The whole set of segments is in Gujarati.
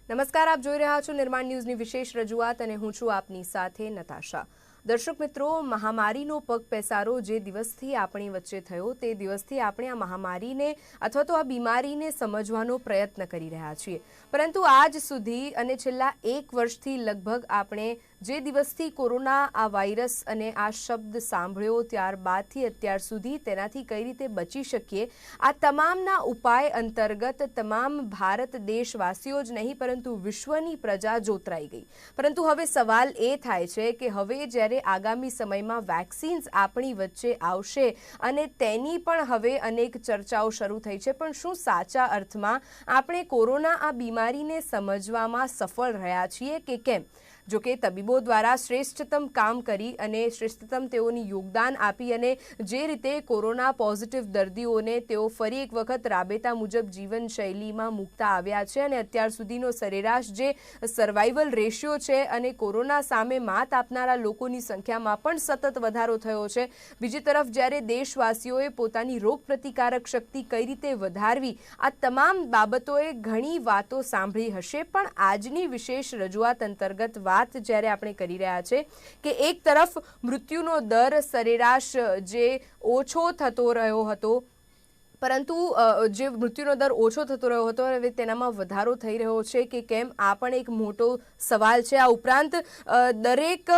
નમસ્કાર, આપ જોઈ રહ્યા છો નિર્માણ ન્યૂઝની વિશેષ રજૂઆત અને હું છું આપની સાથે નતાશા। દર્શક મિત્રો, મહામારીનો પગ પેસારો જે દિવસથી આપણી વચ્ચે થયો તે દિવસથી આપણે આ મહામારીને અથવા તો આ બીમારીને સમજવાનો પ્રયત્ન કરી રહ્યા છીએ, પરંતુ આજ સુધી અને છેલ્લા 1 વર્ષથી લગભગ આપણે જે દિવસથી કોરોના આ વાયરસ અને આ શબ્દ સાંભળ્યો ત્યારબાદથી અત્યાર સુધી તેનાથી કઈ રીતે બચી શકીએ આ તમામના ઉપાય અંતર્ગત તમામ ભારત દેશવાસીઓ જ નહીં પરંતુ વિશ્વની પ્રજા જોતરાઈ ગઈ। પરંતુ હવે સવાલ એ થાય છે કે હવે જ્યારે આગામી સમયમાં વેક્સિન્સ આપણી વચ્ચે આવશે અને તેની પણ હવે અનેક ચર્ચાઓ શરૂ થઈ છે, પણ શું સાચા અર્થમાં આપણે કોરોના આ બીમારીને સમજવામાં સફળ રહ્યા છીએ કે કેમ? જો કે તબીબો દ્વારા શ્રેષ્ઠતમ કામ કરી અને શ્રેષ્ઠતમ તેઓની યોગદાન આપી અને જે રીતે કોરોના પોઝિટિવ દર્દીઓને તેઓ ફરી એક વખત રાબેતા મુજબ જીવનશૈલીમાં મૂકતા આવ્યા છે અને અત્યાર સુધીનો સરેરાશ જે સર્વાઈવલ રેશિયો છે અને કોરોના સામે માત આપનારા લોકોની સંખ્યામાં પણ સતત વધારો થયો છે। બીજી તરફ જ્યારે દેશવાસીઓએ પોતાની રોગ પ્રતિકારક શક્તિ કઈ રીતે વધારવી આ તમામ બાબતોએ ઘણી વાતો સાંભળી હશે, પણ આજની વિશેષ રજૂઆત અંતર્ગત વાત જ્યારે આપણે કરી રહ્યા છે કે એક તરફ મૃત્યુનો દર સરેરાશ જે ઓછો થતો રહ્યો હતો, પરંતુ જે મૃત્યુનો દર ઓછો થતો રહ્યો હતો હવે તેનામાં વધારો થઈ રહ્યો છે કે કેમ આ પણ એક મોટો સવાલ છે। આ ઉપરાંત દરેક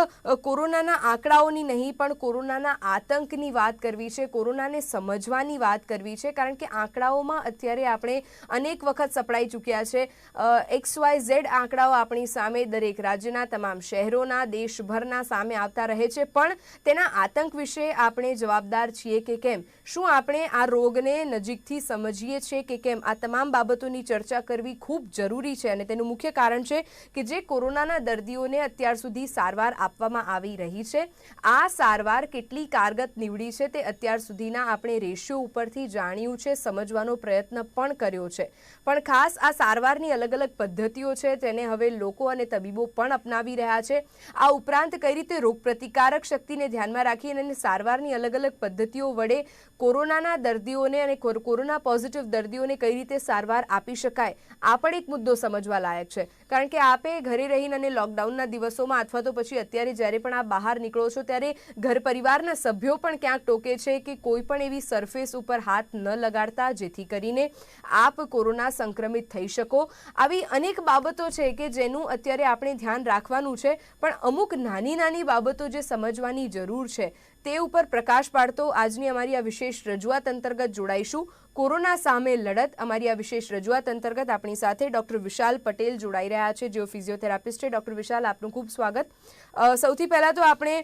કોરોનાના આંકડાઓની નહીં પણ કોરોનાના આતંકની વાત કરવી છે, કોરોનાને સમજવાની વાત કરવી છે, કારણ કે આંકડાઓમાં અત્યારે આપણે અનેક વખત સપડાઈ ચૂક્યા છે। XYZ આંકડાઓ આપણી સામે દરેક રાજ્યના તમામ શહેરોના દેશભરના સામે આવતા રહે છે, પણ તેના આતંક વિશે આપણે જવાબદાર છીએ કે કેમ? શું આપણે આ રોગને નજીકથી સમજીએ છીએ કે કેમ? આ તમામ બાબતોની ચર્ચા કરવી ખૂબ જરૂરી છે અને તેનું મુખ્ય કારણ છે કે જે કોરોનાના દર્દીઓને અત્યાર સુધી સારવાર આપવામાં આવી રહી છે આ સારવાર કેટલી કારગત નીવડી છે તે અત્યાર સુધીના આપણે રેશિયો ઉપરથી જાણ્યું છે, સમજવાનો પ્રયત્ન પણ કર્યો છે। પણ ખાસ આ સારવારની અલગ અલગ પદ્ધતિઓ છે તેને હવે લોકો અને તબીબો પણ અપનાવી રહ્યા છે। આ ઉપરાંત કઈ રીતે રોગપ્રતિકારક શક્તિને ધ્યાનમાં રાખી અને સારવારની અલગ અલગ પદ્ધતિઓ વડે કોરોનાના દર્દીઓને અને કોરોના પોઝિટિવ દર્દીઓને કઈ રીતે સારવાર આપી શકાય આ પણ એક મુદ્દો સમજવા લાયક છે, કારણ કે આપે ઘરે રહીને અને લોકડાઉનના દિવસોમાં અથવા તો પછી અત્યારે જ્યારે પણ આપ બહાર નીકળો છો ત્યારે ઘર પરિવારના સભ્યો પણ ક્યાંક ટોકે છે કે કોઈ પણ એવી સરફેસ ઉપર હાથ ન લગાડતા જેથી કરીને આપ કોરોના સંક્રમિત થઈ શકો। આવી અનેક બાબતો છે કે જેનું અત્યારે આપણે ધ્યાન રાખવાનું છે, પણ અમુક નાની નાની બાબતો જે સમજવાની જરૂર છે તે ઉપર પ્રકાશ પાડતો આજની અમારી આ વિશેષ રજૂઆત અંતર્ગત જોડાઈશું। કોરોના સામે લડત અમારી આ વિશેષ રજૂઆત અંતર્ગત આપણી સાથે ડોક્ટર વિશાલ પટેલ જોડાઈ રહ્યા છે, જેઓ ફિઝિયોથેરાપિસ્ટ છે। ડોક્ટર વિશાલ, આપનું ખૂબ સ્વાગત। સૌથી પહેલા તો આપણે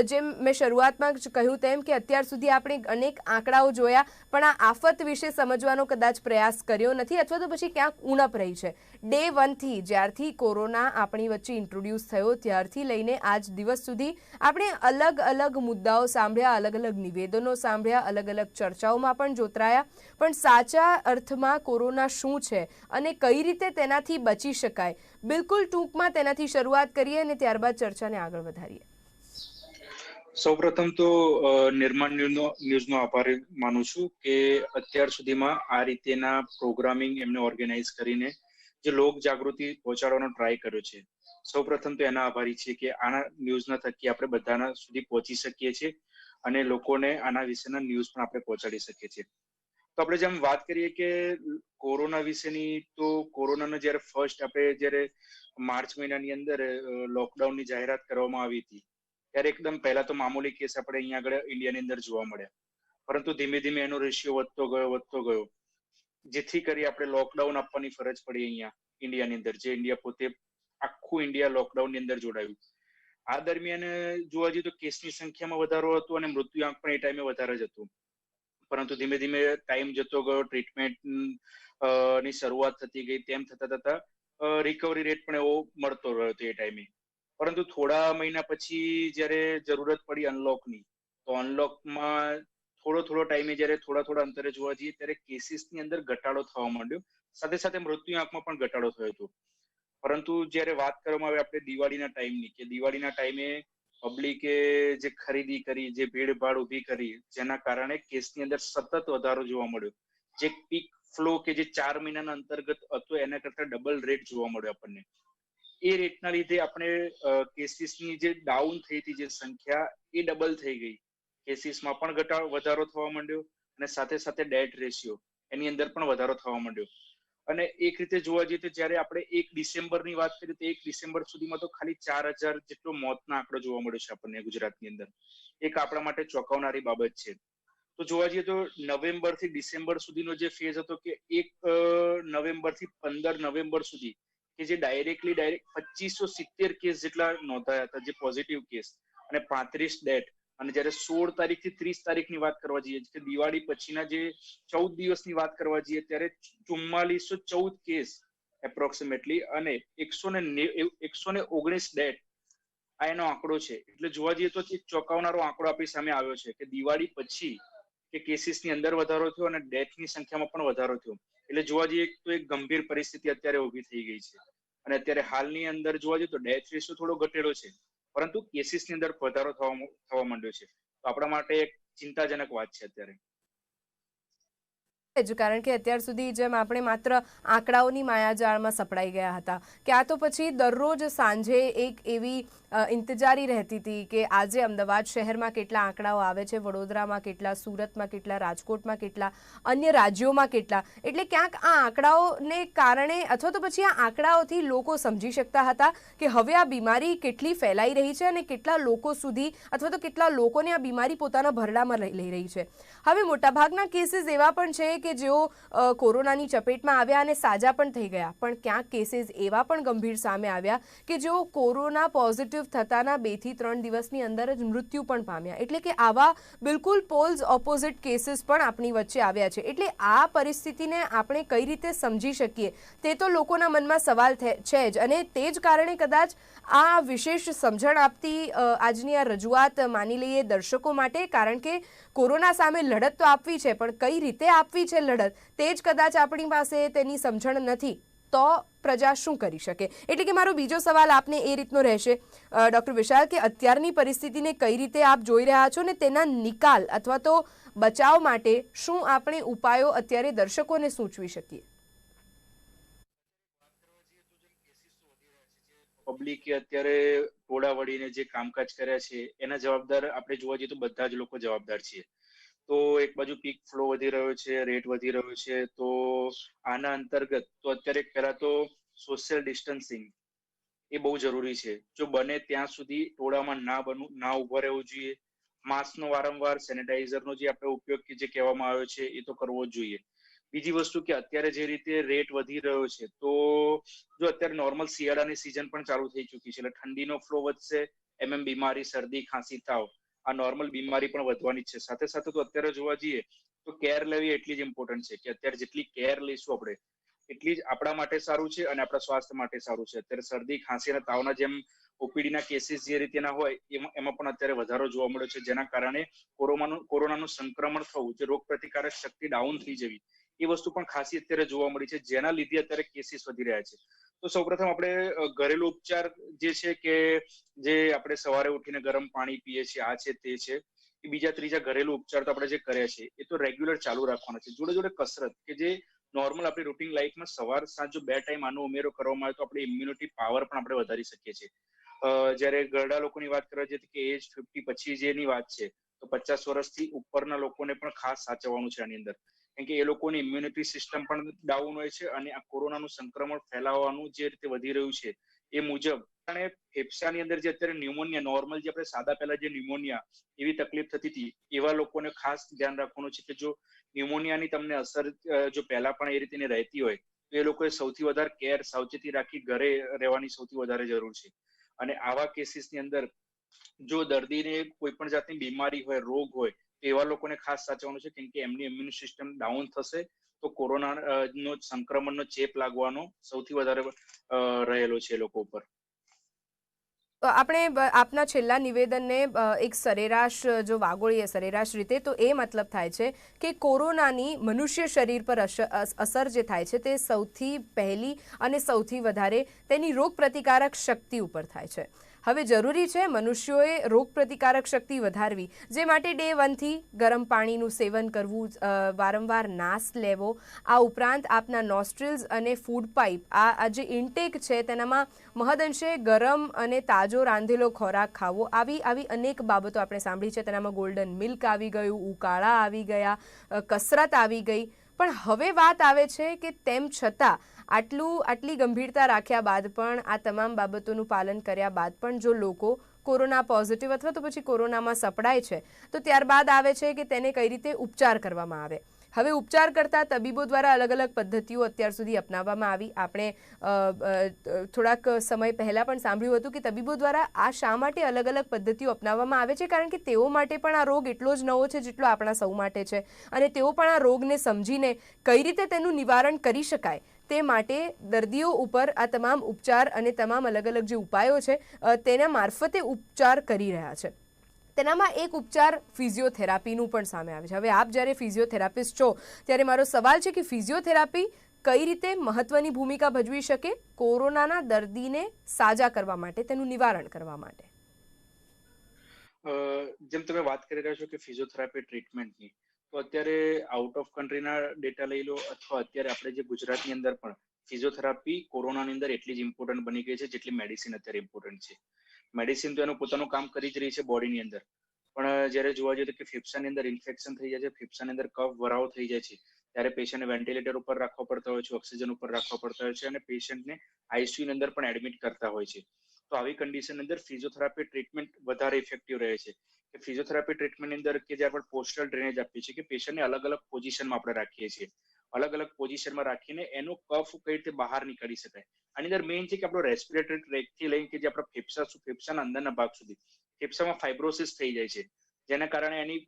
જેમ મેં શરૂઆતમાં જ કહ્યું તેમ કે અત્યાર સુધી આપણે અનેક આંકડાઓ જોયા, પણ આ આફત વિશે સમજવાનો કદાચ પ્રયાસ કર્યો નથી અથવા તો પછી ક્યાંક ઉણપ રહી છે। ડે 1 થી જ્યારથી કોરોના આપણી વચ્ચે ઇન્ટ્રોડ્યુસ થયો ત્યારથી લઈને આજ દિવસ સુધી આપણે અલગ અલગ મુદ્દાઓ સાંભળ્યા, અલગ અલગ નિવેદનો સાંભળ્યા, અલગ અલગ ચર્ચાઓમાં પણ જોતરાયા, પણ સાચા અર્થમાં કોરોના શું છે અને કઈ રીતે તેનાથી બચી શકાય, બિલકુલ ટૂંકમાં તેનાથી શરૂઆત કરીએ અને ત્યારબાદ ચર્ચાને આગળ વધારીએ। સૌપ્રથમ તો નિર્માણ ન્યૂઝનો આભાર માનું છું કે અત્યાર સુધીમાં આ રીતેના પ્રોગ્રામિંગ એમને ઓર્ગેનાઇઝ કરીને જે લોક જાગૃતિ પહોંચાડવાનો ટ્રાય કર્યો છે, સૌપ્રથમ તો એના આભારી છે કે આના ન્યૂઝના થકી આપણે બધાના સુધી પહોંચી શકીએ છીએ અને લોકોને આના વિશેના ન્યૂઝ પણ આપણે પહોંચાડી શકીએ છીએ। તો આપણે જેમ વાત કરીએ કે કોરોના વિશેની, તો કોરોનાનો જ્યારે ફર્સ્ટ આપણે જ્યારે માર્ચ મહિનાની અંદર લોકડાઉનની જાહેરાત કરવામાં આવી હતી ત્યારે એકદમ પહેલા તો મામૂલી કેસ આપણે અહીંયા આગળ ઇન્ડિયાની અંદર જોવા મળ્યા, પરંતુ ધીમે ધીમે એનો રેશિયો વધતો ગયો, જેથી કરી આપણે લોકડાઉન આપવાની ફરજ પડી અહીંયા ઇન્ડિયાની અંદર, જે ઇન્ડિયા પોતે આખું ઇન્ડિયા લોકડાઉનની અંદર જોડાયું। આ દરમિયાન જોવા જઈએ તો કેસની સંખ્યામાં વધારો હતો અને મૃત્યુઆંક પણ એ ટાઈમે વધારે જ હતો, પરંતુ ધીમે ધીમે ટાઈમ જતો ગયો, ટ્રીટમેન્ટ ની શરૂઆત થતી ગઈ, તેમ થતા રિકવરી રેટ પણ એવો મળતો રહ્યો હતો એ ટાઈમે। પરંતુ થોડા મહિના પછી જ્યારે જરૂરત પડી અનલોકની, તો અનલોકમાં થોડો ટાઈમે જ્યારે થોડા અંતરે જોવા જઈએ ત્યારે કેસીસની અંદર ઘટાડો થવા માંડ્યો, સાથે સાથે મૃત્યુઆંકમાં પણ ઘટાડો થયો હતો। પરંતુ જ્યારે વાત કરવામાં આવે આપણે દિવાળીના ટાઈમની, કે દિવાળીના ટાઈમે પબ્લિકે જે ખરીદી કરી, જે ભીડભાડ ઉભી કરી, જેના કારણે કેસની અંદર સતત વધારો જોવા મળ્યો, જે પીક ફ્લો કે જે 4 મહિનાના અંતર્ગત હતો એના કરતા ડબલ રેટ જોવા મળ્યો આપણને. એ રેટના લીધે આપણે કેસીસની જે ડાઉન થઈ હતી જે સંખ્યા એ ડબલ થઈ ગઈ. કેસીસમાં પણ વધારો થવા માંડ્યો અને સાથે સાથે ડેથ રેશિયો એની અંદર પણ વધારો થવા માંડ્યો. અને એક રીતે જોવા જઈએ તો જયારે આપણે 1 ડિસેમ્બરની વાત કરીએ તો 1 ડિસેમ્બર સુધીમાં તો ખાલી 4000 જેટલો મોતના આંકડો જોવા મળ્યો છે આપણને ગુજરાતની અંદર. એક આપણા માટે ચોંકાવનારી બાબત છે. તો જોવા જઈએ તો નવેમ્બર થી ડિસેમ્બર સુધીનો જે ફેઝ હતો કે 1 નવેમ્બર થી 15 નવેમ્બર સુધી કે જે ડાયરેક્ટ 2570 કેસ જેટલા નોંધાયા હતા, જે પોઝિટિવ કેસ, અને 35 ડેથ. અને જયારે 16 તારીખ થી 30 તારીખની વાત કરવા જઈએ કે દિવાળી પછીના જે 14 દિવસની વાત કરવા જઈએ ત્યારે 4414 કેસ એપ્રોક્સિમેટલી અને 119 ડેથ આ એનો આંકડો છે. એટલે જોવા જઈએ તો એક ચોંકાવનારો આંકડો આપણી સામે આવ્યો છે કે દિવાળી પછી કે કેસીસની અંદર વધારો થયો અને ડેથની સંખ્યામાં પણ વધારો થયો. એટલે જોવા જઈએ તો એક ગંભીર પરિસ્થિતિ અત્યારે ઊભી થઈ ગઈ છે. અને અત્યારે હાલની અંદર જોવા જઈએ તો ડેથ રેશિયો થોડો ઘટેલો છે, પરંતુ કેસીસની અંદર વધારો થવા માંડ્યો છે. તો આપણા માટે એક ચિંતાજનક વાત છે અત્યારે. જ કારણ કે અત્યાર સુધી જેમ આપણે માત્ર આંકડાઓની માયાજાળમાં સપડાઈ ગયા હતા કે આ તો પછી દરરોજ સાંજે એક એવી ઇંતજારી રહેતી હતી કે આજે અમદાવાદ શહેરમાં કેટલા આંકડાઓ આવે છે, વડોદરામાં કેટલા, સુરતમાં કેટલા, રાજકોટમાં કેટલા, અન્ય રાજ્યોમાં કેટલા. એટલે ક્યાંક આ આંકડાઓને કારણે અથવા તો પછી આ આંકડાઓથી લોકો સમજી શકતા હતા કે હવે આ બીમારી કેટલી ફેલાઈ રહી છે અને કેટલા લોકો સુધી અથવા તો કેટલા લોકોને આ બીમારી પોતાના ભરડામાં લઈ રહી છે. હવે મોટાભાગના કેસીસ એવા પણ છે કે જેઓ કોરોનાની ચપેટમાં આવ્યા અને સાજા પણ થઈ ગયા, પણ ક્યાંક કેસીસ એવા પણ ગંભીર સામે આવ્યા કે જેઓ કોરોના પોઝિટિવ થતાના 2 થી 3 દિવસની અંદર જ મૃત્યુ પણ પામ્યા. એટલે કે આવા બિલકુલ પોલ્સ ઓપોઝિટ કેસીસ પણ આપણી વચ્ચે આવ્યા છે. એટલે આ પરિસ્થિતિને આપણે કઈ રીતે સમજી શકીએ તે તો લોકોના મનમાં સવાલ છે જ, અને તે જ કારણે કદાચ આ વિશેષ સમજણ આપતી આજની આ રજૂઆત માની લઈએ દર્શકો માટે, કારણ કે કોરોના સામે લડત તો આપવી છે, પણ કઈ રીતે આપવી છે લડત તે જ કદાચ આપણી પાસે તેની સમજણ નથી. તો પ્રજા શું કરી શકે? એટલે કે મારો બીજો સવાલ આપને એ રીતનો રહેશે ડૉક્ટર વિશાલ કે અત્યારની પરિસ્થિતિને કઈ રીતે આપ જોઈ રહ્યા છો ને તેના નિકાલ અથવા તો બચાવ માટે શું આપણે ઉપાયો અત્યારે દર્શકોને સૂચવી શકીએ? પબ્લિકે અત્યારે ટોળા વળીને જે કામકાજ કર્યા છે એના જવાબદાર આપણે જોવા જઈએ તો બધા જ લોકો જવાબદાર છીએ. તો એક બાજુ પીક ફ્લો વધી રહ્યો છે, રેટ વધી રહ્યો છે, તો આના અંતર્ગત તો અત્યારે પહેલા તો સોશિયલ ડિસ્ટન્સિંગ એ બહુ જરૂરી છે. જો બને ત્યાં સુધી ટોળામાં ના ઉભા રહેવું જોઈએ. માસ્કનો વારંવાર, સેનેટાઈઝરનો જે આપણે ઉપયોગ જે કહેવામાં આવ્યો છે એ તો કરવો જ જોઈએ. બીજી વસ્તુ કે અત્યારે જે રીતે રેટ વધી રહ્યો છે, તો જો અત્યારે નોર્મલ શિયાળાની સિઝન પણ ચાલુ થઈ ચૂકી છે, એટલે ઠંડીનો ફ્લો વધશે, બીમારી, શરદી, ખાંસી, તાવ આ નોર્મલ બીમારી પણ વધવાની છે. સાથે સાથે તો અત્યારે જોવા જઈએ તો કેર લેવી એટલી જ ઇમ્પોર્ટન્ટ છે કે અત્યારે જેટલી કેર લઈશું આપણે એટલી જ આપણા માટે સારું છે અને આપણા સ્વાસ્થ્ય માટે સારું છે. અત્યારે શરદી, ખાંસી અને તાવના જેમ ઓપીડીના કેસીસ જે રીતેના હોય એમાં પણ અત્યારે વધારો જોવા મળ્યો છે, જેના કારણે કોરોનાનું સંક્રમણ થવું, જે રોગ પ્રતિકારક શક્તિ ડાઉન થઈ જવી, એ વસ્તુ પણ ખાસી અત્યારે જોવા મળી છે, જેના લીધે અત્યારે કેસીસ વધી રહ્યા છે. તો સૌપ્રથમ આપણે ઘરેલું ઉપચાર જે છે કે જે આપણે સવારે ઉઠીને ગરમ પાણી પીએ છીએ, આ છે તે છે, એ બીજા ત્રીજા ઘરેલું ઉપચાર તો આપણે જે કર્યા છે એ તો રેગ્યુલર ચાલુ રાખવાના છે. જોડે જોડે કસરત કે જે નોર્મલ આપણી રૂટીન લાઈફમાં સવાર સાંજ જો 2 ટાઈમ આનો ઉમેરો કરવામાં આવે તો આપણે ઇમ્યુનિટી પાવર પણ આપણે વધારી શકીએ છીએ. જ્યારે ઘરડા લોકોની વાત કરવા જઈએ કે એજ 50 પછી જેની વાત છે, તો 50 વર્ષથી ઉપરના લોકોને પણ ખાસ સાચવવાનું છે આની અંદર, કેમ કે એ લોકોની ઇમ્યુનિટી સિસ્ટમ પણ ડાઉન હોય છે અને આ કોરોનાનું સંક્રમણ ફેલાવવાનું જે રીતે વધી રહ્યું છે એ મુજબ અને ફેફસાની અંદર જે અત્યારે ન્યુમોનિયા, નોર્મલ જે આપણે સાદા પહેલા જે ન્યુમોનિયા એવી તકલીફ થતી હતી, એવા લોકોને ખાસ ધ્યાન રાખવાનું છે કે જો ન્યુમોનિયાની તમને અસર જો પહેલા પણ એ રીતની રહેતી હોય તો એ લોકોએ સૌથી વધારે કેર, સાવચેતી રાખી ઘરે રહેવાની સૌથી વધારે જરૂર છે. અને આવા કેસીસની અંદર જો દર્દીને કોઈ પણ જાતની બીમારી હોય, રોગ હોય, તો એવા લોકોને ખાસ સાચવવાનું છે, કેમ કે એમની ઇમ્યુન સિસ્ટમ ડાઉન થશે તો કોરોના નો સંક્રમણનો ચેપ લાગવાનો સૌથી વધારે રહેલો છે એ લોકો ઉપર. આપણે આપના છેલ્લા નિવેદનને એક સરેરાશ જો વાગોળીએ સરેરાશ રીતે તો એ મતલબ થાય છે કે કોરોનાની મનુષ્ય શરીર પર અસર જે થાય છે તે સૌથી પહેલી અને સૌથી વધારે તેની રોગ પ્રતિકારક શક્તિ ઉપર થાય છે. હવે જરૂરી છે મનુષ્યોએ રોગ પ્રતિકારક શક્તિ વધારવી, જે માટે ડે 1 થી ગરમ પાણીનું સેવન કરવું, વારંવાર નાસ લેવો, આ ઉપરાંત આપના નોસ્ટ્રિલ્સ અને ફૂડ પાઇપ આ જે ઇન્ટેક છે તેનામાં મહદઅંશે ગરમ અને તાજો રાંધેલો ખોરાક ખાવો, આવી અનેક બાબતો આપણે સાંભળી છે. તેનામાં ગોલ્ડન મિલ્ક આવી ગયું, ઉકાળા આવી ગયા, કસરત આવી ગઈ. પણ હવે વાત આવે છે કે તેમ છતાં આટલી ગંભીરતા રાખ્યા બાદ પણ, આ તમામ બાબતોનું પાલન કર્યા બાદ પણ જો લોકો કોરોના પોઝિટિવ અથવા તો પછી કોરોનામાં સપડાય છે, તો ત્યારબાદ આવે છે કે તેને કઈ રીતે ઉપચાર કરવામાં આવે. હવે ઉપચાર કરતા તબીબો દ્વારા અલગ અલગ પદ્ધતિઓ અત્યાર સુધી અપનાવવામાં આવી. આપણે થોડાક સમય પહેલાં પણ સાંભળ્યું હતું કે તબીબો દ્વારા આ શા માટે અલગ અલગ પદ્ધતિઓ અપનાવવામાં આવે છે, કારણ કે તેઓ માટે પણ આ રોગ એટલો જ નવો છે જેટલો આપણા સૌ માટે છે, અને તેઓ પણ આ રોગને સમજીને કઈ રીતે તેનું નિવારણ કરી શકાય તે માટે દર્દીઓ ઉપર આ તમામ ઉપચાર અને તમામ અલગ અલગ જે ઉપાયો છે તેના મારફતે ઉપચાર કરી રહ્યા છે. તેનામાં એક ઉપચાર ફિઝિયોથેરાપીનું પણ સામે આવે છે. હવે આપ જ્યારે ફિઝિયોથેરાપિસ્ટ છો ત્યારે મારો સવાલ છે કે ફિઝિયોથેરાપી કઈ રીતે મહત્વની ભૂમિકા ભજવી શકે કોરોનાના દર્દીને સાજા કરવા માટે, તેનું નિવારણ કરવા માટે? જેમ તમે વાત કરી રહ્યા છો કે ફિઝિયોથેરાપી ટ્રીટમેન્ટની, તો અત્યારે આઉટ ઓફ કન્ટ્રીના ડેટા લઈ લો અથવા અત્યારે આપણે જે ગુજરાતની અંદર પણ ફિઝિયોથેરાપી કોરોનાની અંદર એટલી જ ઇમ્પોર્ટન્ટ બની ગઈ છે જેટલી મેડિસિન અત્યારે ઇમ્પોર્ટન્ટ છે. મેડિસિન તો એનું પોતાનું કામ કરી જ રહી છે બોડીની અંદર, પણ જ્યારે જોવા જઈએ કે ફેફસાની અંદર ઇન્ફેક્શન થઈ જાય છે, ફેફસાની અંદર કફ ભરાવો થઈ જાય છે, ત્યારે પેશન્ટને વેન્ટિલેટર ઉપર રાખવા પડતા હોય છે, ઓક્સિજન ઉપર રાખવા પડતા હોય છે, અને પેશન્ટને આઈસીયુ ની અંદર પણ એડમિટ કરતા હોય છે. તો આવી કન્ડિશન અંદર ફિઝિયોથેરાપી ટ્રીટમેન્ટ વધારે ઇફેક્ટિવ રહે છે. કે ફિઝિયોથેરાપી ટ્રીટમેન્ટની અંદર કે જે આપણે પોસ્ટલ ડ્રેનેજ આપીએ છીએ કે પેશન્ટને અલગ અલગ પોઝિશનમાં આપણે રાખીએ છીએ, અલગ અલગ પોઝિશનમાં રાખીને એનો કફ કઈ રીતે બહાર નીકળી શકાય. આની અંદર મેઇન છે કે આપણો રેસ્પિરેટરી ટ્રેકથી લઈને કે જે આપણા ફેફસાના અંદરના ભાગ સુધી ફેફસામાં ફાઇબ્રોસિસ થઈ જાય છે, જેના કારણે એની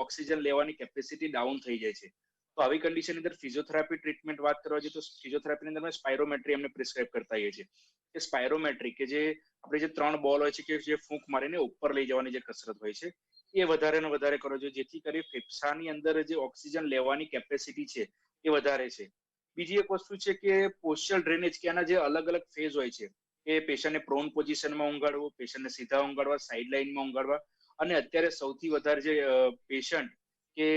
ઓક્સિજન લેવાની કેપેસિટી ડાઉન થઈ જાય છે. તો આવી કન્ડિશનની અંદર ફિઝિયોથેરાપી ટ્રીટમેન્ટ વાત કરવા જઈએ તો ફિઝિયોથેરાપીની અંદર સ્પાયરોમેટ્રી એમને પ્રિસ્ક્રાઇબ કરતા હોઈએ છીએ. કે સ્પાયરોમેટ્રી કે જે આપણે જે 3 બોલ હોય છે કે જે ફૂંક મારીને ઉપર લઈ જવાની જે કસરત હોય છે, એ વધારે ને વધારે કરો જોઈએ, જેથી કરી ફેફસાની અંદર જે ઓક્સિજન લેવાની કેપેસિટી છે એ વધારે છે. બીજી એક વસ્તુ છે કે પોસ્ચરલ ડ્રેનેજ, કે આના જે અલગ અલગ ફેઝ હોય છે, કે પેશન્ટને પ્રોન પોઝિશનમાં ઊંઘાડવું, પેશન્ટને સીધા ઊંઘાડવા, સાઇડ લાઇનમાં ઊંઘાડવા, અને અત્યારે સૌથી વધારે જે પેશન્ટ કે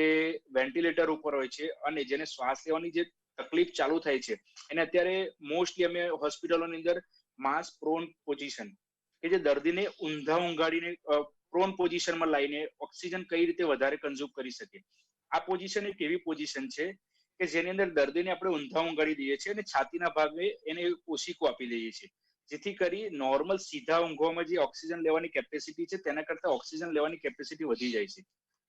વેન્ટિલેટર ઉપર હોય છે અને જેને શ્વાસ લેવાની જે તકલીફ ચાલુ થાય છે, એને અત્યારે મોસ્ટલી અમે હોસ્પિટલોની અંદર માસ પ્રોન પોઝિશન, કે જે દર્દીને ઊંધા ઊંઘાડીને પ્રોન પોઝિશનમાં લાવીને ઓક્સિજન કઈ રીતે વધારે કન્ઝ્યુમ કરી શકે. આ પોઝિશન એક એવી પોઝિશન છે કે જેની અંદર દર્દીને આપણે ઊંધા ઊંઘાડી દઈએ છીએ અને છાતીના ભાગે એને ઓશિકો આપી દઈએ છીએ, જેથી કરી નોર્મલ સીધા ઊંઘવામાં જે ઓક્સિજન લેવાની કેપેસિટી છે તેના કરતા ઓક્સિજન લેવાની કેપેસિટી વધી જાય છે.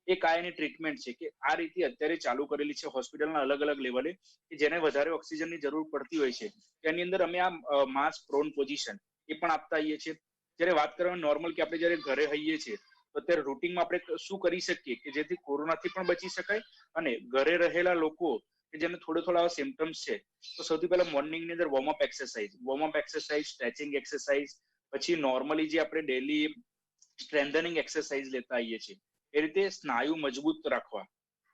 એક આ એની ટ્રીટમેન્ટ છે કે આ રીતે અત્યારે ચાલુ કરેલી છે હોસ્પિટલના અલગ અલગ લેવલે, કે જેને વધારે ઓક્સિજનની જરૂર પડતી હોય છે તેની અંદર અમે આ માસ પ્રોન પોઝિશન એ પણ આપતા આવીએ છીએ. જ્યારે વાત કરવામાં નોર્મલ કે આપણે જયારે ઘરે હોઈએ છીએ તો અત્યારે રૂટીનમાં આપણે શું કરી શકીએ કે જેથી કોરોનાથી પણ બચી શકાય, અને ઘરે રહેલા લોકો કે જેને થોડા સિમ્ટમ્સ છે, તો સૌથી પહેલા મોર્નિંગની અંદર વોર્મઅપ એક્સરસાઇઝ, સ્ટ્રેચિંગ એક્સરસાઇઝ, પછી નોર્મલી જે આપણે ડેલી સ્ટ્રેન્થનિંગ એક્સરસાઇઝ લેતા આવીએ છીએ, એ રીતે સ્નાયુ મજબૂત રાખવા,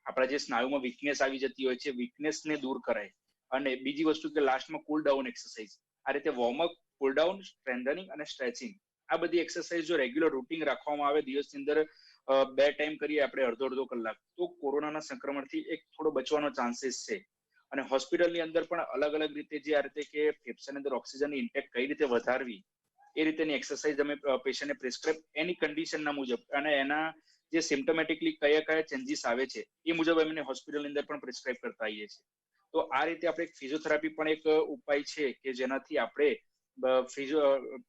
આપણા જે સ્નાયુમાં વીકનેસ આવી જતી હોય છે, વીકનેસને દૂર કરાય. અને બીજી વસ્તુ કે લાસ્ટમાં કુલ ડાઉન એક્સરસાઇઝ, આ રીતે વોર્મઅપ, કુલ ડાઉન, સ્ટ્રેન્થનિંગ અને સ્ટ્રેચિંગ, આ બધી એક્સરસાઇઝ જો રેગ્યુલર રૂટીન રાખવામાં આવે, દિવસની અંદર 2 ટાઈમ કરીએ આપણે અડધો કલાક, તો કોરોનાના સંક્રમણથી એક થોડો બચવાનો ચાન્સીસ છે. અને હોસ્પિટલની અંદર પણ અલગ અલગ રીતે જે આ રીતે કે ફેફસાની અંદર ઓક્સિજનની ઇન્ટેક કઈ રીતે વધારવી, એ રીતેની એક્સરસાઇઝ અમે પેશન્ટને પ્રિસ્ક્રાઇબ એની કન્ડિશનના મુજબ અને એના જે સિમ્ટમેટિકલી કયા ચેન્જીસ આવે છે એ મુજબ એમને હોસ્પિટલની અંદર પણ પ્રિસ્ક્રાઇબ કરતા આવીએ છીએ. તો આ રીતે આપણે ફિઝિયોથેરાપી પણ એક ઉપાય છે કે જેનાથી આપણે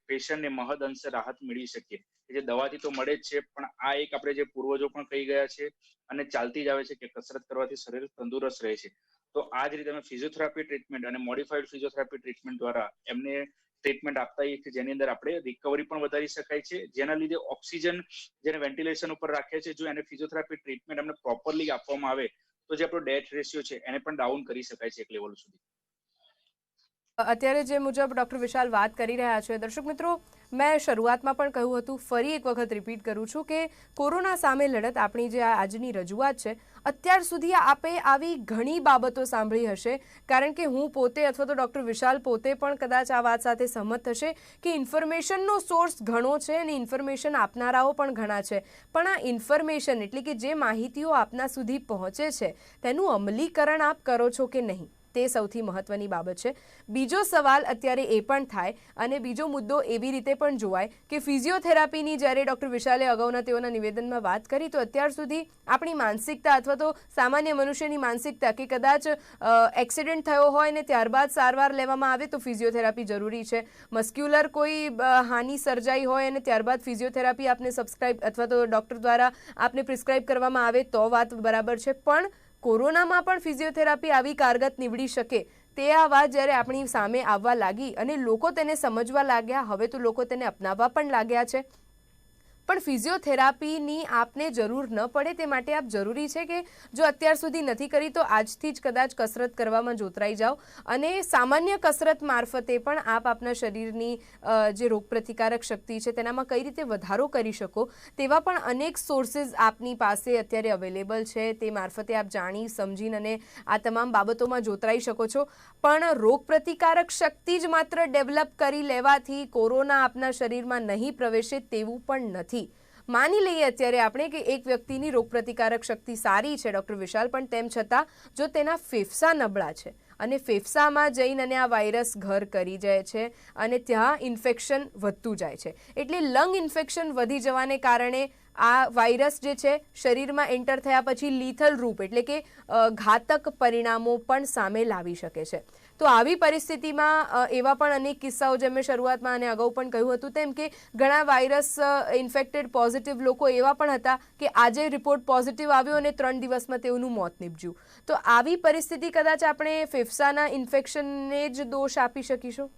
પેશન્ટને મહદ અંશે રાહત મેળવી શકીએ. જે દવાથી તો મળે જ છે, પણ આ એક આપણે જે પૂર્વજો પણ કહી ગયા છે અને ચાલતી જ આવે છે કે કસરત કરવાથી શરીર તંદુરસ્ત રહે છે. તો આ જ રીતે અમે ફિઝિયોથેરાપી ટ્રીટમેન્ટ અને મોડિફાઈડ ફિઝિયોથેરાપી ટ્રીટમેન્ટ દ્વારા એમને ટ્રીટમેન્ટ આપતા હોઈએ છીએ, જેની અંદર આપણે રિકવરી પણ વધારી શકાય છે, જેના લીધે ઓક્સિજન જેને વેન્ટિલેશન ઉપર રાખે છે, જો એને ફિઝિયોથેરાપી ટ્રીટમેન્ટ અમને પ્રોપરલી આપવામાં આવે તો જે આપણો ડેથ રેશિયો છે એને પણ ડાઉન કરી શકાય છે એક લેવલ સુધી. અત્યારે જે મુજબ ડૉક્ટર વિશાલ વાત કરી રહ્યા છે, દર્શક મિત્રો, મેં શરૂઆતમાં પણ કહ્યું હતું, ફરી એક વખત રિપીટ કરું છું કે કોરોના સામે લડત આપણી જે આજની રજૂઆત છે, અત્યાર સુધી આપે આવી ઘણી બાબતો સાંભળી હશે, કારણ કે હું પોતે અથવા તો ડૉક્ટર વિશાલ પોતે પણ કદાચ આ વાત સાથે સહમત થશે કે ઇન્ફોર્મેશનનો સોર્સ ઘણો છે અને ઇન્ફોર્મેશન આપનારાઓ પણ ઘણા છે, પણ આ ઇન્ફોર્મેશન એટલે કે જે માહિતીઓ આપના સુધી પહોંચે છે તેનું અમલીકરણ આપ કરો છો કે નહીં, તે સૌથી મહત્વની બાબત છે. બીજો સવાલ અત્યારે એ પણ થાય અને બીજો મુદ્દો એવી રીતે પણ જોવાય કે ફિઝિયોથેરાપીની જ્યારે ડૉક્ટર વિશાલે અગાઉના તેઓના નિવેદનમાં વાત કરી, તો અત્યાર સુધી આપણી માનસિકતા અથવા તો સામાન્ય મનુષ્યની માનસિકતા કે કદાચ એક્સિડન્ટ થયો હોય ને ત્યારબાદ સારવાર લેવામાં આવે તો ફિઝિયોથેરાપી જરૂરી છે, મસ્ક્યુલર કોઈ હાનિ સર્જાઈ હોય અને ત્યારબાદ ફિઝિયોથેરાપી આપને સબસ્ક્રાઇબ અથવા તો ડૉક્ટર દ્વારા આપને પ્રિસ્ક્રાઇબ કરવામાં આવે તો વાત બરાબર છે, પણ કોરોનામાં પણ ફિઝિયોથેરાપી આવી કારગત નીવડી શકે તે આ વાત જ્યારે આપણી સામે આવવા લાગી અને લોકો તેને સમજવા લાગ્યા, હવે તો લોકો તેને અપનાવવા પણ લાગ્યા છે, પણ ફિઝિયોથેરાપીની આપને જરૂર ન પડે તે માટે આપ જરૂરી છે કે જો અત્યાર સુધી નથી કરી તો આજથી જ કદાચ કસરત કરવામાં જોતરાઈ જાઓ અને સામાન્ય કસરત મારફતે પણ આપ આપના શરીરની જે રોગપ્રતિકારક શક્તિ છે તેનામાં કઈ રીતે વધારો કરી શકો તેવા પણ અનેક સોર્સિસ આપની પાસે અત્યારે અવેલેબલ છે, તે મારફતે આપ જાણી સમજીને અને આ તમામ બાબતોમાં જોતરાઈ શકો છો. પણ રોગપ્રતિકારક શક્તિ જ માત્ર ડેવલપ કરી લેવાથી કોરોના આપના શરીરમાં નહીં પ્રવેશે તેવું પણ નથી. માની લઈએ અત્યારે આપણે કે એક વ્યક્તિની રોગપ્રતિકારક શક્તિ સારી છે ડૉક્ટર વિશાલ, પણ તેમ છતાં જો તેના ફેફસા નબળા છે અને ફેફસામાં જઈને અને આ વાયરસ ઘર કરી જાય છે અને ત્યાં ઇન્ફેક્શન વધતું જાય છે, એટલે લંગ ઇન્ફેક્શન વધી જવાને કારણે આ વાયરસ જે છે શરીરમાં એન્ટર થયા પછી લીથલ રૂપ એટલે કે ઘાતક પરિણામો પણ સામે લાવી શકે છે. તો આવી પરિસ્થિતિમાં એવા પણ અનેક કિસ્સાઓ જેમ મેં શરૂઆતમાં અને અગાઉ પણ કહ્યું હતું તેમ કે ઘણા વાયરસ ઇન્ફેક્ટેડ પોઝિટિવ લોકો એવા પણ હતા કે આજે રિપોર્ટ પોઝિટિવ આવ્યો અને 3 દિવસમાં તેઓનું મોત નીપજ્યું. તો આવી પરિસ્થિતિ કદાચ આપણે ફેફસાના ઇન્ફેક્શનને જ દોષ આપી શકીશું?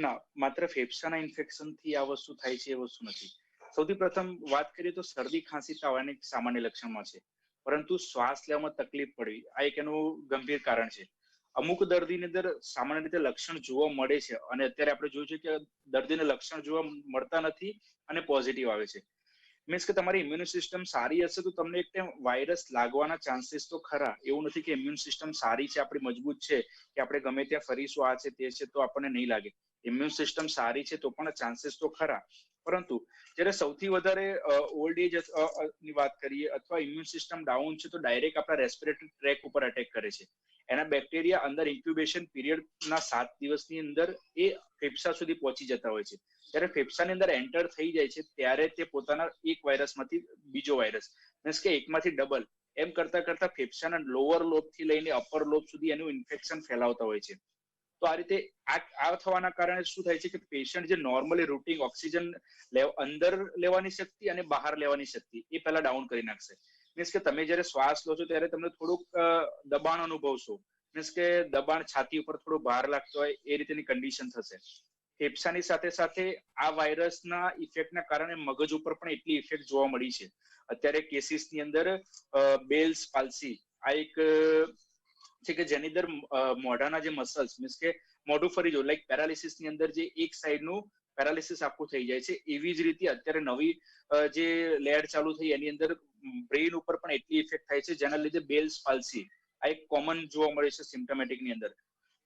ના, માત્ર ફેફસાના ઇન્ફેક્શનથી આ વસ્તુ થાય છે એ વસ્તુ નથી. સૌથી પ્રથમ વાત કરીએ તો શરદી ખાંસી તાવ અનેક સામાન્ય લક્ષણમાં છે, પરંતુ શ્વાસ લેવામાં તકલીફ પડવી આ એક એનું ગંભીર કારણ છે. અમુક દર્દીની અંદર સામાન્ય રીતે લક્ષણ જોવા મળે છે અને અત્યારે આપણે જોયું છે કે દર્દીને લક્ષણ જોવા મળતા નથી અને પોઝિટિવ આવે છે. મીન્સ કે તમારી ઇમ્યુન સિસ્ટમ સારી હશે તો તમને એક ટાઈમ વાયરસ લાગવાના ચાન્સીસ તો ખરા. એવું નથી કે ઇમ્યુન સિસ્ટમ સારી છે, આપણી મજબૂત છે કે આપણે ગમે ત્યાં ફરીશું આ છે તે છે તો આપણને નહીં લાગે. ઇમ્યુન સિસ્ટમ સારી છે તો પણ ચાન્સીસ તો ખરા, પરંતુ જ્યારે સૌથી વધારે ઓલ્ડ એજ ની વાત કરીએ અથવા ઇમ્યુન સિસ્ટમ ડાઉન છે તો ડાયરેક્ટ આપણા રેસ્પિરેટરી ટ્રેક ઉપર અટેક કરે છે. એના બેક્ટેરિયા અંદર ઇન્ક્યુબેશન પીરિયડના 7 દિવસની અંદર એ ફેફસા સુધી પહોંચી જતા હોય છે. જ્યારે ફેફસાની અંદર એન્ટર થઈ જાય છે ત્યારે તે પોતાના એક વાયરસમાંથી બીજો વાયરસ મીન્સ કે એકમાંથી ડબલ એમ કરતા કરતા ફેફસાના લોઅર લોબથી લઈને અપર લોબ સુધી એનું ઇન્ફેક્શન ફેલાવતા હોય છે. તો આ રીતે આ થવાના કારણે શું થાય છે કે પેશન્ટ જે નોર્મલી રૂટીન ઓક્સિજન અંદર લેવાની શક્તિ અને બહાર લેવાની શક્તિ એ પહેલા ડાઉન કરી નાખશે. મીન્સ કે તમે જયારે શ્વાસ લો છો ત્યારે તમને થોડુંક દબાણ અનુભવશો, મીન્સ કે દબાણ છાતી ઉપર થોડું ભાર લાગતો હોય એ રીતેની કન્ડિશન થશે. ફેફસાની સાથે સાથે આ વાયરસના ઇફેક્ટના કારણે મગજ ઉપર પણ એટલી ઇફેક્ટ જોવા મળી છે. અત્યારે કેસીસની અંદર બેલ્સ પાલ્સી આ એક છે કે જેની અંદર મોઢાના જે મસલ્સ મીન્સ કે મોઢું ફરી જવું લાઈક પેરાલિસિસ ની અંદર જે એક સાઈડનું પેરાલિસિસ આખું થઈ જાય છે, એવી જ રીતે અત્યારે નવી જે લેર ચાલુ થઈ એની અંદર બ્રેઇન ઉપર પણ એટલી ઇફેક્ટ થાય છે જેના લીધે બેલ્સ પાલ્સી આ એક કોમન જોવા મળે છે સિમ્ટમેટિક ની અંદર.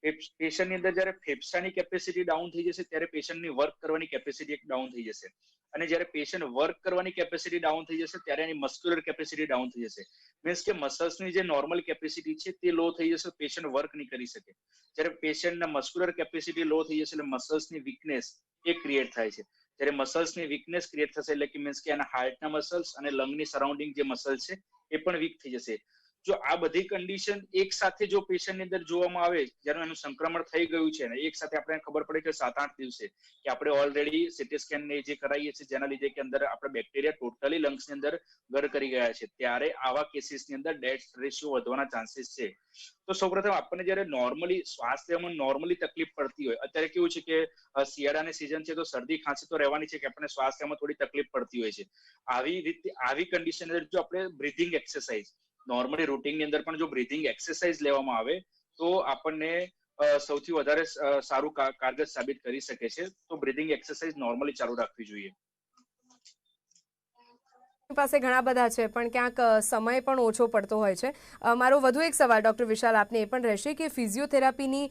પેશન્ટની અંદર જ્યારે ફેફસાની કેપેસિટી ડાઉન થઈ જશે ત્યારે પેશન્ટની વર્ક કરવાની કેપેસિટી એક ડાઉન થઈ જશે, અને જ્યારે પેશન્ટ વર્ક કરવાની કેપેસિટી ડાઉન થઈ જશે ત્યારે એની મસ્ક્યુલર કેપેસિટી ડાઉન થઈ જશે. મીન્સ કે મસલ્સની જે નોર્મલ કેપેસિટી છે તે લો થઈ જશે, પેશન્ટ વર્ક નહીં કરી શકે. જ્યારે પેશન્ટના મસ્ક્યુલર કેપેસિટી લો થઈ જશે એટલે મસલ્સની વીકનેસ એ ક્રિએટ થાય છે. જ્યારે મસલ્સની વીકનેસ ક્રિએટ થશે એટલે કે મીન્સ કે એના હાર્ટના મસલ્સ અને લંગની સરાઉન્ડિંગ જે મસલ છે એ પણ વીક થઈ જશે. જો આ બધી કન્ડિશન એક સાથે જો પેશન્ટની અંદર જોવામાં આવે જ્યારે એનું સંક્રમણ થઈ ગયું છે ને એક સાથે આપણે ખબર પડે કે 7-8 દિવસે કે આપણે ઓલરેડી સીટી સ્કેન ને જે કરાવીએ છીએ જેના લીધે કે અંદર આપણે બેક્ટેરિયા ટોટલી લંગ્સની અંદર ઘર કરી ગયા છે, ત્યારે આવા કેસીસની અંદર ડેથ રેશિયો વધવાના ચાન્સીસ છે. તો સૌપ્રથમ આપણને જ્યારે નોર્મલી શ્વાસ લેવામાં નોર્મલી તકલીફ પડતી હોય, અત્યારે કેવું છે કે શિયાળાની સિઝન છે તો શરદી ખાંસી તો રહેવાની છે કે આપણને શ્વાસ લેવામાં થોડી તકલીફ પડતી હોય છે. આવી કન્ડિશન અંદર જો આપણે બ્રીથિંગ એક્સરસાઇઝ નોર્મલી રૂટીનની અંદર પણ જો બ્રીથિંગ એક્સરસાઇઝ લેવામાં આવે તો આપણને સૌથી વધારે સારું કારગર સાબિત કરી શકે છે. તો બ્રીધિંગ એક્સરસાઇઝ નોર્મલી ચાલુ રાખવી જોઈએ. પાસે ઘણા બધા છે પણ ક્યાંક સમય પણ ઓછો પડતો હોય છે. મારો વધુ એક સવાલ ડૉક્ટર વિશાલ આપને એ પણ રહેશે કે ફિઝિયોથેરાપીની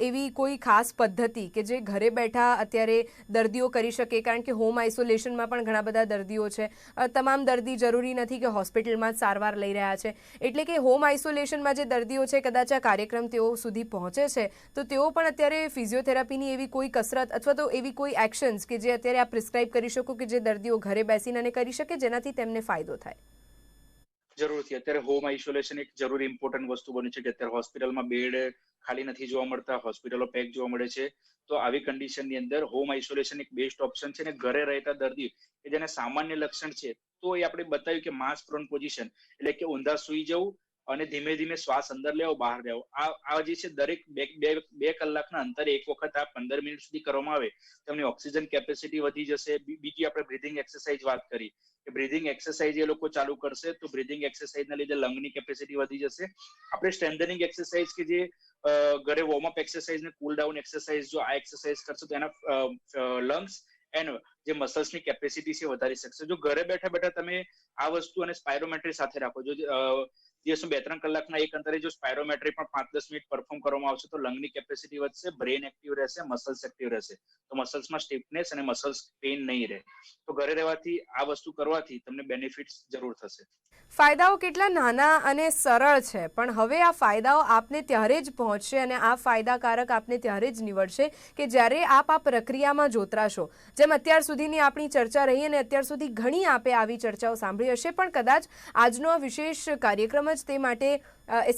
એવી કોઈ ખાસ પદ્ધતિ કે જે ઘરે બેઠા અત્યારે દર્દીઓ કરી શકે, કારણ કે હોમ આઇસોલેશનમાં પણ ઘણા બધા દર્દીઓ છે. તમામ દર્દી જરૂરી નથી કે હોસ્પિટલમાં જ સારવાર લઈ રહ્યા છે, એટલે કે હોમ આઇસોલેશનમાં જે દર્દીઓ છે કદાચ આ કાર્યક્રમ તેઓ સુધી પહોંચે છે તો તેઓ પણ અત્યારે ફિઝિયોથેરાપીની એવી કોઈ કસરત અથવા તો એવી કોઈ એક્શન્સ કે જે અત્યારે આપ પ્રિસ્ક્રાઇબ કરી શકો કે જે દર્દીઓ ઘરે બેસીને અને કરી શકે જેનાથી તેમને ફાયદો થાય. જરૂરથી અત્યારે હોમ આઇસોલેશન એક જરૂરી ઇમ્પોર્ટન્ટ વસ્તુ બન્યું છે કે અત્યારે હોસ્પિટલમાં બેડ ખાલી નથી જોવા મળતા, હોસ્પિટલો પેક જોવા મળે છે. તો આવી કન્ડિશનની અંદર હોમ આઇસોલેશન એક બેસ્ટ ઓપ્શન છે. ને ઘરે રહેતા દર્દી કે જેને સામાન્ય લક્ષણ છે તો એ આપણે બતાવ્યું કે માસ્ક પ્રોન પોઝિશન એટલે કે ઊંધા સુઈ જવું અને ધીમે ધીમે શ્વાસ અંદર લેવો બહાર લેવો. આ જે છે દરેક બે કલાકના અંતરે એક વખત આ 15 મિનિટ સુધી કરવામાં આવે તો એમની ઓક્સિજન કેપેસિટી વધી જશે. બીજી આપણે બ્રીધિંગ એક્સરસાઇઝ વાત કરી કે બ્રીધિંગ એક્સરસાઇઝ એ લોકો ચાલુ કરશે તો બ્રીધિંગ એક્સરસાઇઝના લીધે લંગની કેપેસિટી વધી જશે. આપણે સ્ટ્રેન્થનિંગ એક્સરસાઇઝ કે જે ઘરે વોર્મઅપ એક્સરસાઇઝ ને કુલ ડાઉન એક્સરસાઇઝ જો આ એક્સરસાઇઝ કરશે તો એના લંગ્સ એન્ડ જે મસલ્સની કેપેસિટી છે વધારી શકશે. જો ઘરે બેઠા બેઠા તમે આ વસ્તુ અને સ્પાયરોમેટ્રી સાથે રાખો, જો દિવસમાં 2-3 કલાકના એક અંતરે જો સ્પાયરોમેટ્રી પણ 5-10 મિનિટ પરફોર્મ કરવામાં આવશે તો લંગની કેપેસિટી વધશે, બ્રેન એક્ટિવ રહેશે, મસલ્સ એક્ટિવ રહેશે. તો મસલ્સમાં સ્ટીફનેસ અને મસલ્સ પેઇન નહીં રહે. તો ઘરે રહેવાથી આ વસ્તુ કરવાથી તમને બેનિફિટ્સ જરૂર થશે. ફાયદાઓ કેટલા નાના અને સરળ છે, પણ હવે આ ફાયદાઓ આપને ત્યારે જ પહોંચશે અને આ ફાયદાકારક આપને ત્યારે જ નીવડશે કે જ્યારે આપ આ પ્રક્રિયામાં જોતરાશો. જેમ અત્યાર સુધીની આપણી ચર્ચા રહી અને અત્યાર સુધી ઘણી આપે આવી ચર્ચાઓ સાંભળી હશે, પણ કદાચ આજનો આ વિશેષ કાર્યક્રમ જ તે માટે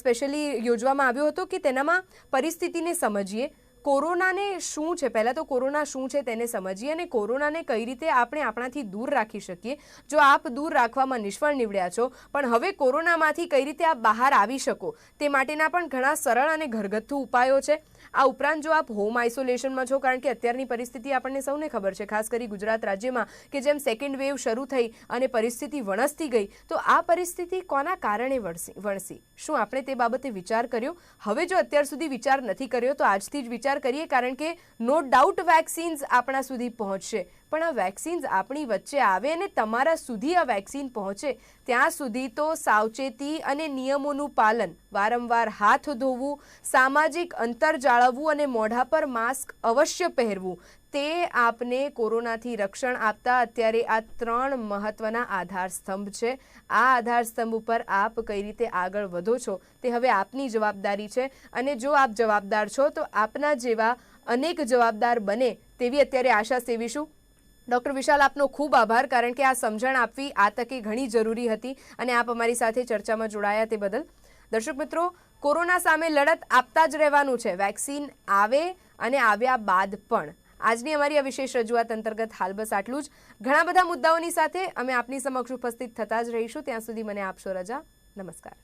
સ્પેશિયલી યોજવામાં આવ્યો હતો કે તેનામાં પરિસ્થિતિને સમજીએ, કોરોનાને શું છે, પહેલાં તો કોરોના શું છે તેને સમજીએ અને કોરોનાને કઈ રીતે આપણે આપણાથી દૂર રાખી શકીએ. જો આપ દૂર રાખવામાં નિષ્ફળ નીવડ્યા છો પણ હવે કોરોનામાંથી કઈ રીતે આપ બહાર આવી શકો તે માટેના પણ ઘણા સરળ અને ઘરગથ્થુ ઉપાયો છે. આ ઉપરાંત જો આપ હોમ આઇસોલેશનમાં છો, કારણ કે અત્યારની પરિસ્થિતિ આપણને સૌને ખબર છે, ખાસ કરી ગુજરાત રાજ્યમાં કે જેમ સેકન્ડ વેવ શરૂ થઈ અને પરિસ્થિતિ વણસતી ગઈ, તો આ પરિસ્થિતિ કોના કારણે વણસી? શું આપણે તે બાબતે વિચાર કર્યો? હવે જો અત્યાર સુધી વિચાર નથી કર્યો તો આજથી જ વિચાર કરીએ, કારણ કે નો ડાઉટ વેક્સિન્સ આપણા સુધી પહોંચશે, પણ આ વેક્સિન્સ આપણી વચ્ચે આવે અને તમારા સુધી આ વેક્સિન પહોંચે ત્યાં સુધી તો સાવચેતી અને નિયમોનું પાલન, વારંવાર હાથ ધોવું, સામાજિક અંતર જાળવવું અને મોઢા પર માસ્ક અવશ્ય પહેરવું, તે આપને કોરોનાથી રક્ષણ આપતા અત્યારે આ 3 મહત્વના આધારસ્તંભ છે. આ આધારસ્તંભ ઉપર આપ કઈ રીતે આગળ વધો છો તે હવે આપની જવાબદારી છે અને જો આપ જવાબદાર છો તો આપના જેવા અનેક જવાબદાર બને તેવી અત્યારે આશા સેવીશું. ડૉક્ટર વિશાલ, આપનો ખૂબ આભાર, કારણ કે આ સમજણ આપવી આ તકે ઘણી જરૂરી હતી અને આપ અમારી સાથે ચર્ચામાં જોડાયા તે બદલ. દર્શક મિત્રો, કોરોના સામે લડત આપતા જ રહેવાનું છે, વેક્સિન આવે અને આવ્યા બાદ પણ. આજની અમારી આ વિશેષ રજૂઆત અંતર્ગત હાલ બસ આટલું જ. ઘણા બધા મુદ્દાઓની સાથે અમે આપની સમક્ષ ઉપસ્થિત થતા જ રહીશું. ત્યાં સુધી મને આપશો રજા. નમસ્કાર.